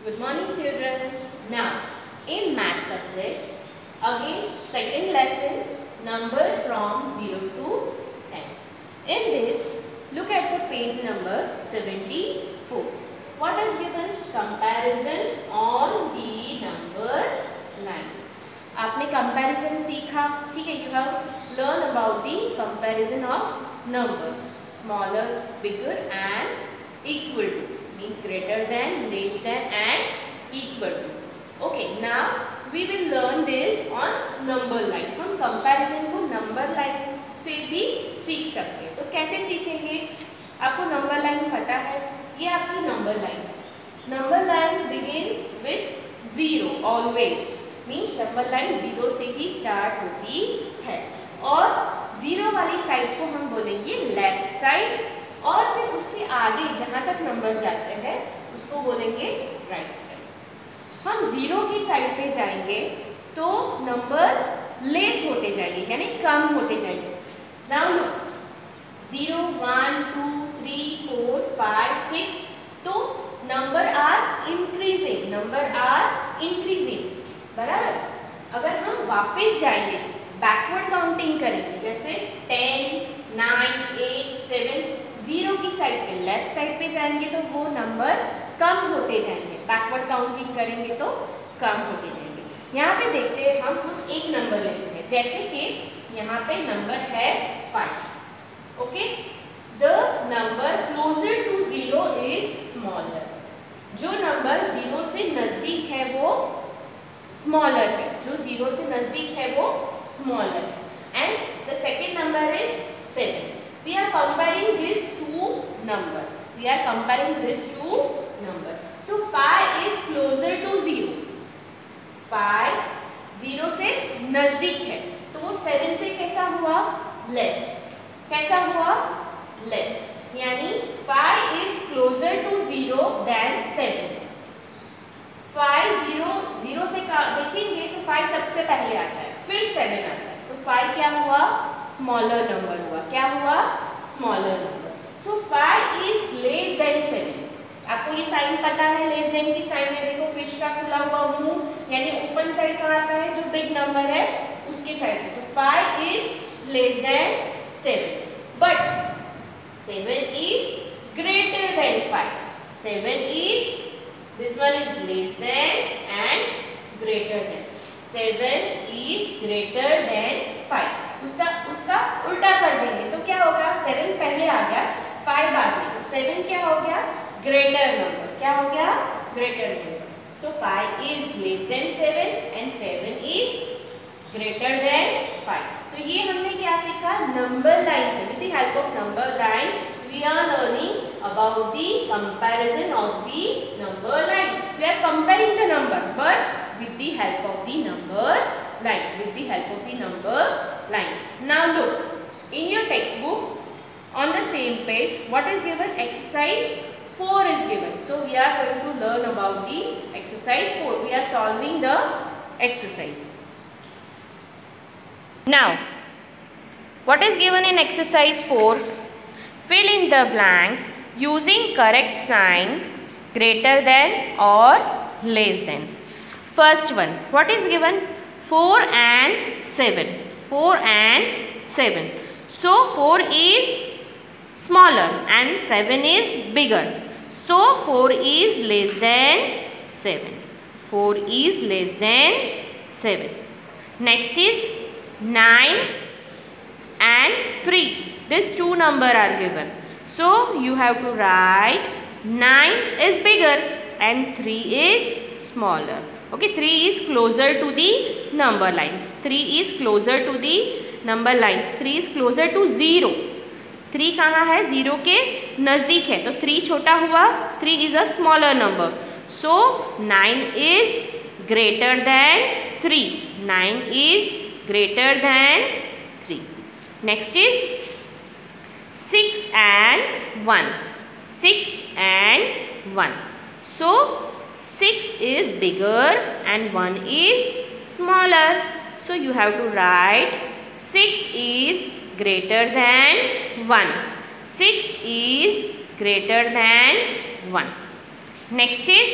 Good morning children. Now in math subject again second lesson, number from 0 to 10. In this look at the page number 74. What is given? Comparison on the number line. आपने comparison सीखा, ठीक है? You have learned about the comparison of number, smaller, bigger and equal to, means greater than, less than and equal to. Okay, now we will learn this on number line. हम comparison को number line से भी सीख सकते हैं. तो कैसे सीखेंगे? आपको number line पता है, ये आपकी number line है. Number line begin with 0 always, means number line 0 से ही start होती है और 0 वाली साइड को हम बोलेंगे लेफ्ट साइड और फिर उसके आगे जहां तक नंबर जाते हैं उसको बोलेंगे राइट साइड. हम 0 की साइड पे जाएंगे तो नंबर्स लेस होते जाएंगे, यानी कम होते जाएंगे. नाउ लुक 0 1 2 3 4 5 6, तो नंबर आर इंक्रीजिंग, बराबर. अगर हम वापस जाएंगे बैकवर्ड काउंटिंग करेंगे, जैसे 10 9 8 7, 0 की साइड पे लेफ्ट साइड पे जाएंगे तो वो नंबर कम होते जाएंगे. बैकवर्ड काउंटिंग करेंगे तो कम होते जाएंगे. यहाँ पे देखते हैं हम एक नंबर लेते हैं, जैसे कि यहाँ पे नंबर है 5. Okay, the number closer to 0 is smaller. जो नंबर 0 से नजदीक है वो स्मॉलर है, जो 0 से नजदीक है वो स्मॉलर है. And the second number is 7. We are comparing these two numbers. So 5 is closer to 0. 5 0 से नजदीक है, तो वो 7 से कैसा हुआ? लेस. कैसा हुआ? लेस. यानी 5 is closer to 0 than 7. 5 0 से देखेंगे तो 5 सबसे पहले आता है, फिर 7 आता है, तो 5 क्या हुआ? स्मॉलर नंबर हुआ. क्या हुआ? Smaller number. So 5 is less than 7. आपको ये साइन पता है, लेस देन की साइन है. देखो फिश का खुला हुआ मुंह, यानी ओपन साइड कहाँ आता है? जो बिग नंबर है उसके साइड पे. तो 5 is less than 7, but 7 is greater than 5. 7 is, this one is less than and greater than. 7 is greater than 5. उसका उल्टा कर देंगे तो क्या होगा? 7 पहले आ गया, 5 बाद में, तो 7 क्या हो गया? Greater number. क्या हो गया? Greater number. So 5 is less than 7 and 7 is greater than 5. तो ये हमने क्या सीखा? नंबर लाइन से. With the help of number line we are learning about the comparison of the number line. We are comparing the number but with the help of the number line. Now look, in your textbook on the same page, what is given? Exercise 4 is given. So we are going to learn about the exercise 4. We are solving the exercise. Now what is given in exercise 4? Fill in the blanks using correct sign greater than or less than. First one, what is given? 4 and 7. 4 and 7. So 4 is smaller and 7 is bigger. So 4 is less than 7. 4 is less than 7. Next is 9 and 3. These two numbers are given. So you have to write 9 is bigger and 3 is smaller. Okay, 3 is closer to the number lines. 3 is closer to the number lines. 3 is closer to 0. 3 कहाँ है? 0 के नज़दीक है, तो 3 छोटा हुआ. 3 is a smaller number. So 9 is greater than 3. 9 is greater than 3. Next is 6 and 1. 6 and 1. So 6 is bigger and 1 is smaller. So you have to write 6 is greater than 1. 6 is greater than 1. Next is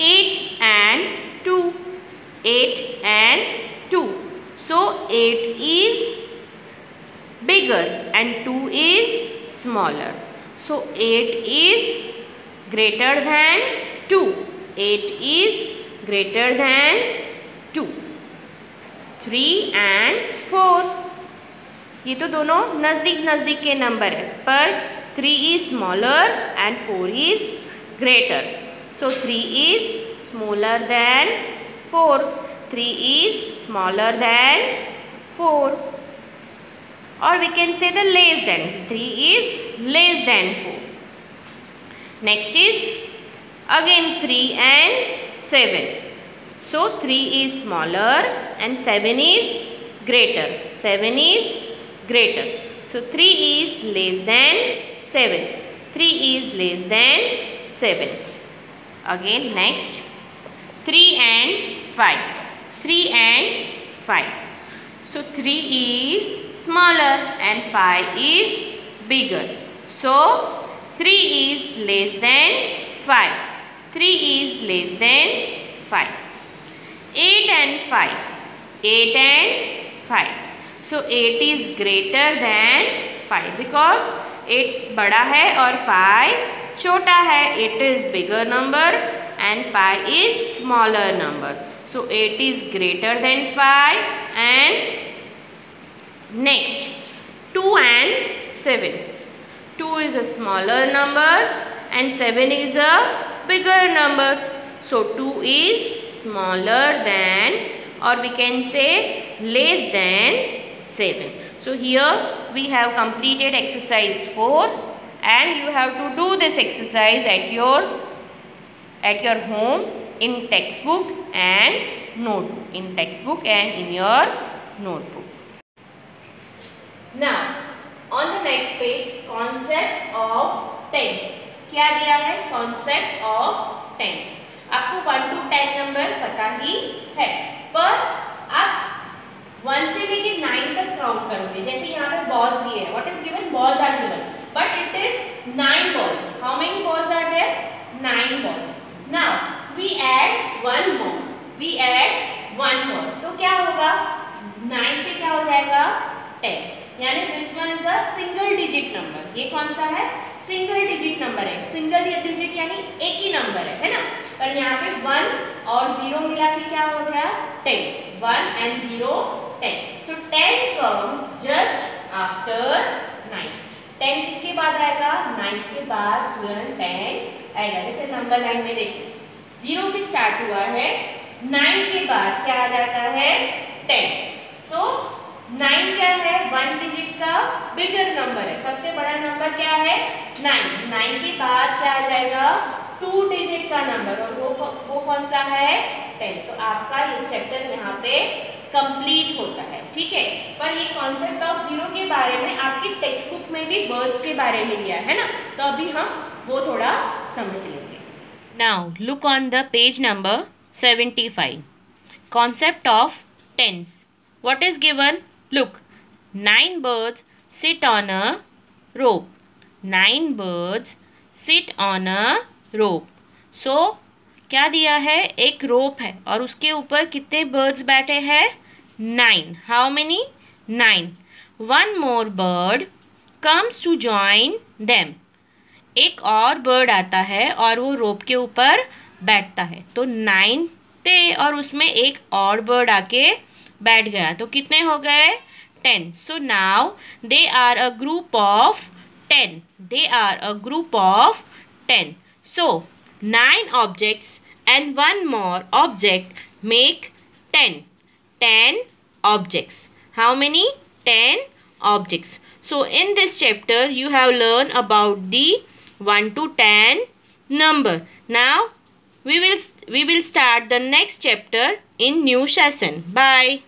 8 and 2. 8 and 2. So 8 is bigger and 2 is smaller. So 8 is greater than 2. 8 is greater than 2. 3 and 4. ये तो दोनों नज़दीक नज़दीक के number है, पर 3 is smaller and 4 is greater. So 3 is smaller than 4. 3 is smaller than 4. Or we can say the less than. 3 is less than 4. Next is again 3 and 7. So 3 is smaller and 7 is greater. 7 is greater. So 3 is less than 7. 3 is less than 7. Again next 3 and 5. 3 and 5. So 3 is smaller and 5 is bigger. So 3 is less than 5. 3 is less than 5. 8 and 5. 8 and 5. So 8 is greater than 5 because 8 बड़ा है और 5 छोटा है. 8 is bigger number and 5 is smaller number. So 8 is greater than 5. And next 2 and 7. 2 is a smaller number and 7 is a bigger number. So 2 is smaller than, or we can say less than 7. So here we have completed exercise 4 and you have to do this exercise at your home in textbook and notebook. In textbook and in your notebook. Now on the next page, concept of tens. क्या दिया है? Concept of tens. आपको 1 to 10 number पता ही है, पर आप 1 से लेके 9 तक काउंट करोगे. जैसे यहाँ पे बॉल्स दिए हैं. What is given? Balls are given, but it is 9 balls. How many balls are there? 9 balls. Now we add one more. We add one more. तो क्या होगा? 9 से क्या हो जाएगा? 10. यानी this one is a single digit number. ये कौन सा है? सिंगल डिजिट नंबर है. सिंगल डिजिट यानी एक ही नंबर है ना. पर यहाँ पे 1 और 0 मिला के क्या हो गया? 10. 1 and 0 10. So 10 comes just after 9. 10 किसके बाद आएगा? 9 के बाद तुरंत 10 आएगा. जैसे नंबर लाइन में देखते 0 से स्टार्ट हुआ है, 9 के बाद क्या आ जाता है? 10. So 9 क्या है? 1 डिजिट का बिगर नंबर है. सबसे बड़ा नंबर क्या है? 9. 9 के बाद क्या आ जाएगा? 2 डिजिट का नंबर, और वो कौन सा है? 10. तो आपका ये चैप्टर यहाँ पे कंप्लीट होता है. ठीक है, पर ये कॉन्सेप्ट ऑफ जीरो के बारे में आपकी टेक्स्ट बुक में भी बर्ड्स के बारे में दिया है ना, तो अभी हम वो थोड़ा समझ लेंगे. Now look on the page number 75. Concept of tense. What is given? Look, 9 birds sit on a rope. 9 birds sit on a rope. So, क्या दिया है? एक रोप है और उसके ऊपर कितने birds बैठे हैं? 9. How many? 9. One more bird comes to join them. एक और बर्ड आता है और वो रोप के ऊपर बैठता है. तो 9 थे और उसमें एक और बर्ड आके बैठ गया. तो कितने हो गए? 10. So now they are a group of 10. They are a group of 10. So 9 objects and one more object make 10. 10 objects. How many? 10 objects. So in this chapter you have learned about the 1 to 10 number. Now we will start the next chapter in new session. Bye.